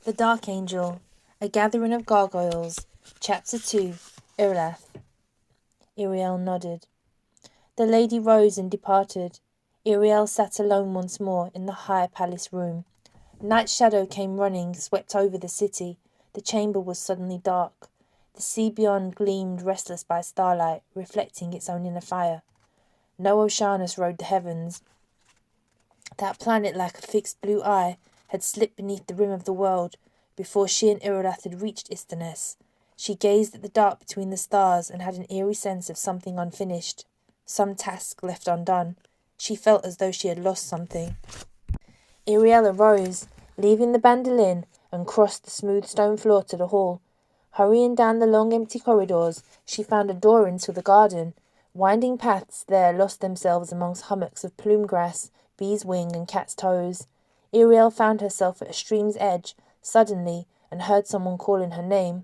The Dark Angel, A Gathering of Gargoyles, Chapter 2, Irlath. Iriel nodded. The lady rose and departed. Iriel sat alone once more in the high palace room. Night's shadow came running, swept over the city. The chamber was suddenly dark. The sea beyond gleamed restless by starlight, reflecting its own inner fire. No Oceanus rode the heavens. That planet like a fixed blue eye had slipped beneath the rim of the world before she and Irolath had reached Isthmus. She gazed at the dark between the stars and had an eerie sense of something unfinished, some task left undone. She felt as though she had lost something. Iriel arose, leaving the bandolin, and crossed the smooth stone floor to the hall. Hurrying down the long empty corridors, she found a door into the garden. Winding paths there lost themselves amongst hummocks of plume grass, bee's wing, and cat's toes. Iriel found herself at a stream's edge, suddenly, and heard someone calling her name.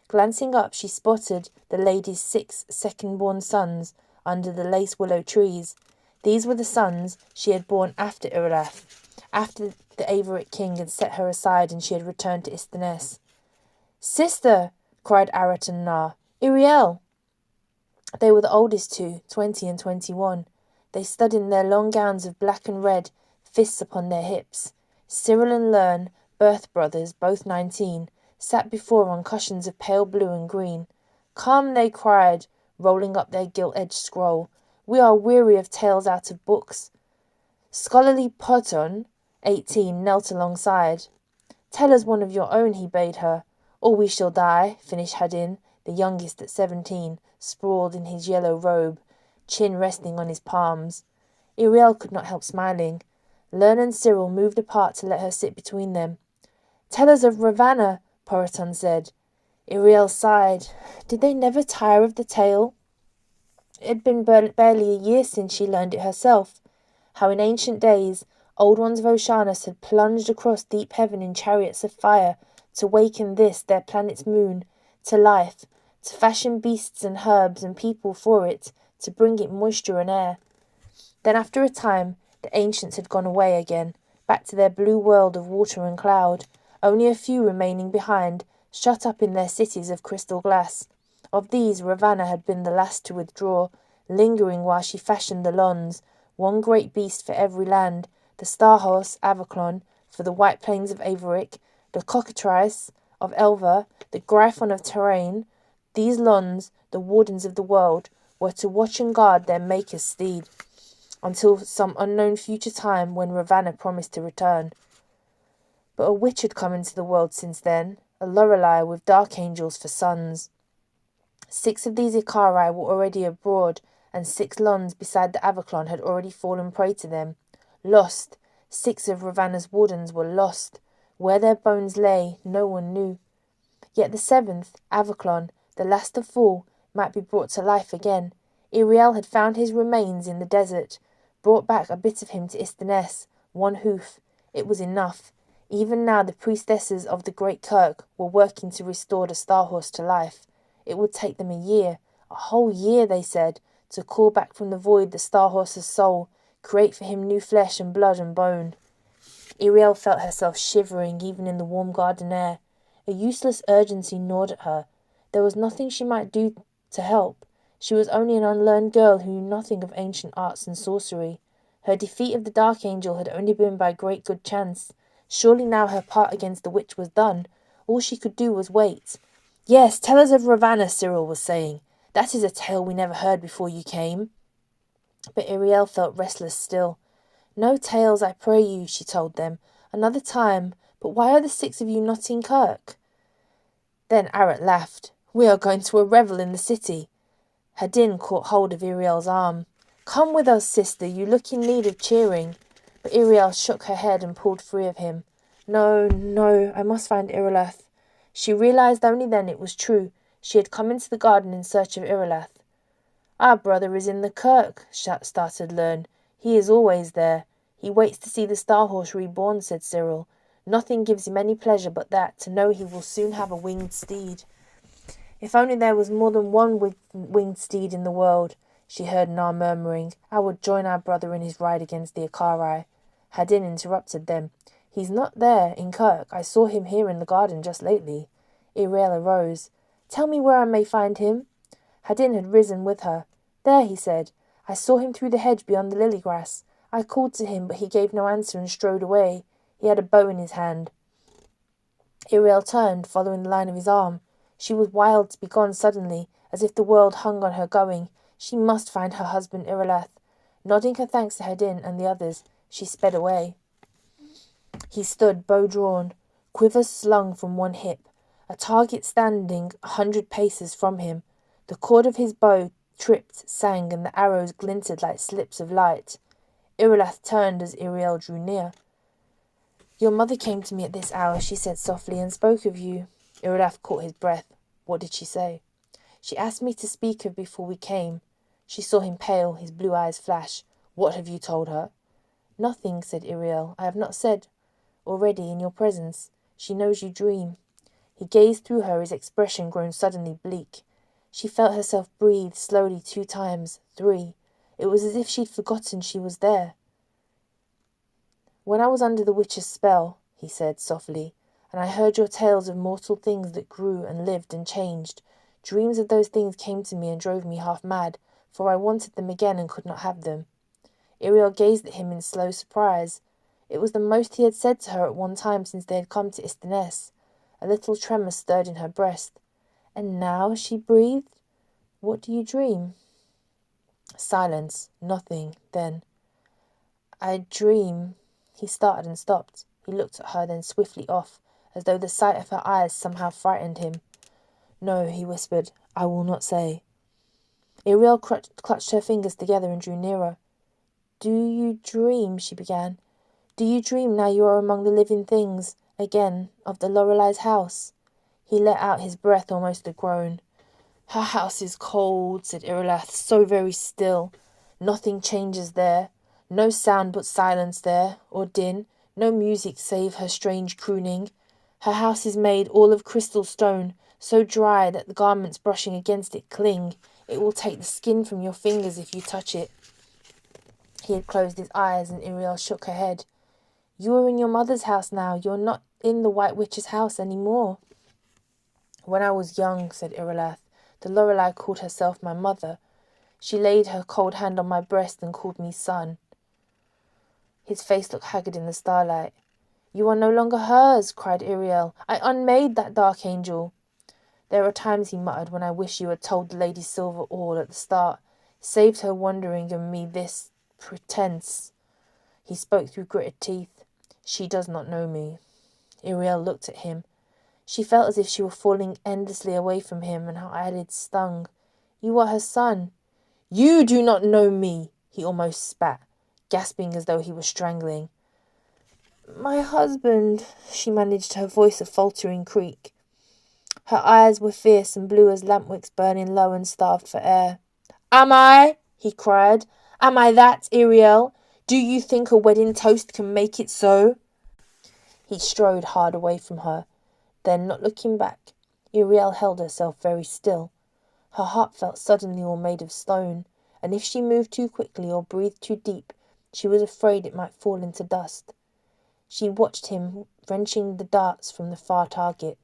Glancing up, she spotted the lady's 6 second-born sons under the lace willow trees. These were the sons she had borne after Irlath, after the Averic king had set her aside and she had returned to Isthmus. "Sister!" cried Arat and Na. "Iriel!" They were the oldest two, 20 and 21. They stood in their long gowns of black and red, fists upon their hips. Cyril and Lern, birth brothers, both 19, sat before on cushions of pale blue and green. "Come," they cried, rolling up their gilt-edged scroll. "We are weary of tales out of books." Scholarly Poton, 18, knelt alongside. "Tell us one of your own," he bade her. "Or we shall die," finished Hadin, the youngest at 17, sprawled in his yellow robe, chin resting on his palms. Iriel could not help smiling. Lern and Cyril moved apart to let her sit between them. "Tell us of Ravanna," Poroton said. Iriel sighed. Did they never tire of the tale? It had been barely a year since she learned it herself. How in ancient days, old ones of Oceanus had plunged across deep heaven in chariots of fire to waken this, their planet's moon, to life, to fashion beasts and herbs and people for it, to bring it moisture and air. Then after a time, the ancients had gone away again, back to their blue world of water and cloud, only a few remaining behind, shut up in their cities of crystal glass. Of these, Ravanna had been the last to withdraw, lingering while she fashioned the Lons, one great beast for every land, the star-horse, Avaclon, for the white plains of Averic, the cockatrice of Elva, the Gryphon of Terrain. These Lons, the wardens of the world, were to watch and guard their maker's steed, until some unknown future time when Ravanna promised to return. But a witch had come into the world since then, a Lorelei with dark angels for sons. 6 of these Icari were already abroad, and 6 Lons beside the Avaclon had already fallen prey to them. Lost. 6 of Ravanna's wardens were lost. Where their bones lay, no one knew. Yet the 7th, Avaclon, the last of all, might be brought to life again. Iriel had found his remains in the desert, brought back a bit of him to Isthmus, one hoof. It was enough. Even now the priestesses of the great Kirk were working to restore the Star-Horse to life. It would take them a year, a whole year, they said, to call back from the void the Star-Horse's soul, create for him new flesh and blood and bone. Iriel felt herself shivering even in the warm garden air. A useless urgency gnawed at her. There was nothing she might do to help. She was only an unlearned girl who knew nothing of ancient arts and sorcery. Her defeat of the Dark Angel had only been by great good chance. Surely now her part against the witch was done. All she could do was wait. "Yes, tell us of Ravanna," Cyril was saying. "That is a tale we never heard before you came." But Iriel felt restless still. "No tales, I pray you," she told them. "Another time. But why are the 6 of you not in Kirk?" Then Arat laughed. "We are going to a revel in the city." Hadin caught hold of Iriel's arm. "Come with us, sister, you look in need of cheering." But Iriel shook her head and pulled free of him. No, I must find Irolath." She realized only then it was true. She had come into the garden in search of Irolath. "Our brother is in the Kirk," started Lern. "He is always there. He waits to see the Star-Horse reborn," said Cyril. "Nothing gives him any pleasure but that, to know he will soon have a winged steed." "If only there was more than one winged steed in the world," she heard Na murmuring. "I would join our brother in his ride against the Icari." Hadin interrupted them. He's not there, in Kirk. I saw him here in the garden just lately. Iriel arose. Tell me where I may find him. Hadin had risen with her. There, he said. I saw him through the hedge beyond the lily grass. I called to him, but he gave no answer and strode away. He had a bow in his hand. Iriel turned, following the line of his arm. She was wild to be gone suddenly, as if the world hung on her going. She must find her husband Irileth. Nodding her thanks to Hedin and the others, she sped away. He stood, bow drawn, quiver slung from one hip, a target standing 100 paces from him. The cord of his bow tripped, sang, and the arrows glinted like slips of light. Irileth turned as Iriel drew near. Your mother came to me at this hour, she said softly, and spoke of you. Irileth caught his breath. What did she say? She asked me to speak of before we came. She saw him pale, his blue eyes flash. What have you told her? Nothing, said Iriel. I have not said. Already, in your presence, she knows you dream. He gazed through her, his expression grown suddenly bleak. She felt herself breathe slowly 2 times, 3. It was as if she'd forgotten she was there. When I was under the witch's spell, he said softly, and I heard your tales of mortal things that grew and lived and changed. Dreams of those things came to me and drove me half mad, for I wanted them again and could not have them. Iriel gazed at him in slow surprise. It was the most he had said to her at one time since they had come to Istaness. A little tremor stirred in her breast. And now, she breathed, what do you dream? Silence. Nothing. Then, I dream. He started and stopped. He looked at her, then swiftly off, as though the sight of her eyes somehow frightened him. No, he whispered, I will not say. Iriel clutched her fingers together and drew nearer. Do you dream, she began. Do you dream now you are among the living things, again, of the Lorelei's house? He let out his breath, almost a groan. Her house is cold, said Irileth, so very still. Nothing changes there. No sound but silence there, or din. No music save her strange crooning. Her house is made all of crystal stone, so dry that the garments brushing against it cling. It will take the skin from your fingers if you touch it. He had closed his eyes, and Iriel shook her head. You are in your mother's house now. You're not in the White Witch's house any more. When I was young, said Irileth, the Lorelei called herself my mother. She laid her cold hand on my breast and called me son. His face looked haggard in the starlight. You are no longer hers, cried Iriel. I unmade that dark angel. There are times, he muttered, when I wish you had told the Lady Silver all at the start, saved her wondering and me this pretense. He spoke through gritted teeth. She does not know me. Iriel looked at him. She felt as if she were falling endlessly away from him, and her eyelids stung. You are her son. You do not know me, he almost spat, gasping as though he were strangling. My husband, she managed, her voice a faltering creak. Her eyes were fierce and blue as lamp wicks burning low and starved for air. Am I? He cried. Am I that, Iriel? Do you think a wedding toast can make it so? He strode hard away from her. Then, not looking back, Iriel held herself very still. Her heart felt suddenly all made of stone, and if she moved too quickly or breathed too deep, she was afraid it might fall into dust. She watched him wrenching the darts from the far target.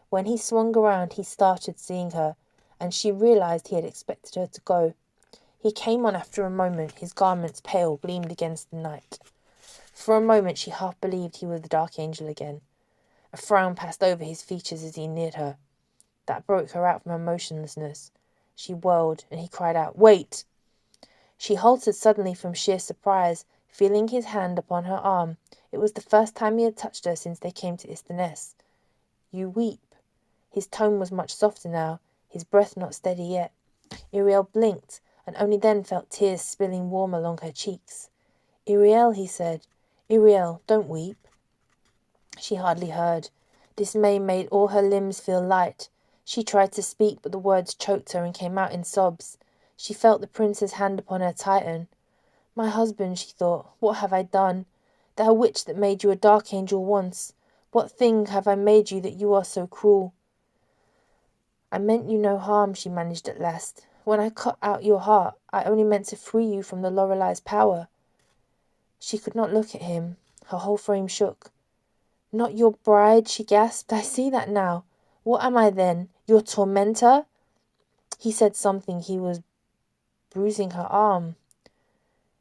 When he swung around, he started seeing her, and she realized he had expected her to go. He came on after a moment, his garments pale, gleamed against the night. For a moment she half believed he was the Dark Angel again. A frown passed over his features as he neared her. That broke her out from her motionlessness. She whirled, and he cried out, Wait! She halted suddenly from sheer surprise, feeling his hand upon her arm. It was the first time he had touched her since they came to Istaness. You weep. His tone was much softer now, his breath not steady yet. Iriel blinked, and only then felt tears spilling warm along her cheeks. Iriel, he said. Iriel, don't weep. She hardly heard. Dismay made all her limbs feel light. She tried to speak, but the words choked her and came out in sobs. She felt the prince's hand upon her tighten. My husband, she thought, what have I done? Thou witch that made you a dark angel once. What thing have I made you that you are so cruel? I meant you no harm, she managed at last. When I cut out your heart, I only meant to free you from the Lorelei's power. She could not look at him. Her whole frame shook. Not your bride, she gasped. I see that now. What am I then? Your tormentor? He said something. He was bruising her arm.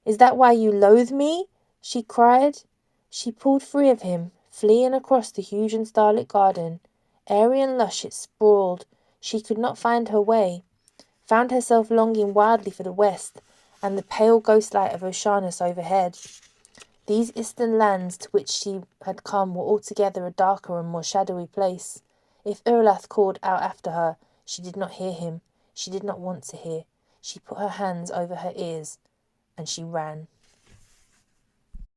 Is that why you loathe me? She cried. She pulled free of him, fleeing across the huge and starlit garden. Airy and lush it sprawled. She could not find her way, found herself longing wildly for the west, and the pale ghost light of Oceanus overhead. These eastern lands to which she had come were altogether a darker and more shadowy place. If Urlath called out after her, she did not hear him. She did not want to hear. She put her hands over her ears, and she ran.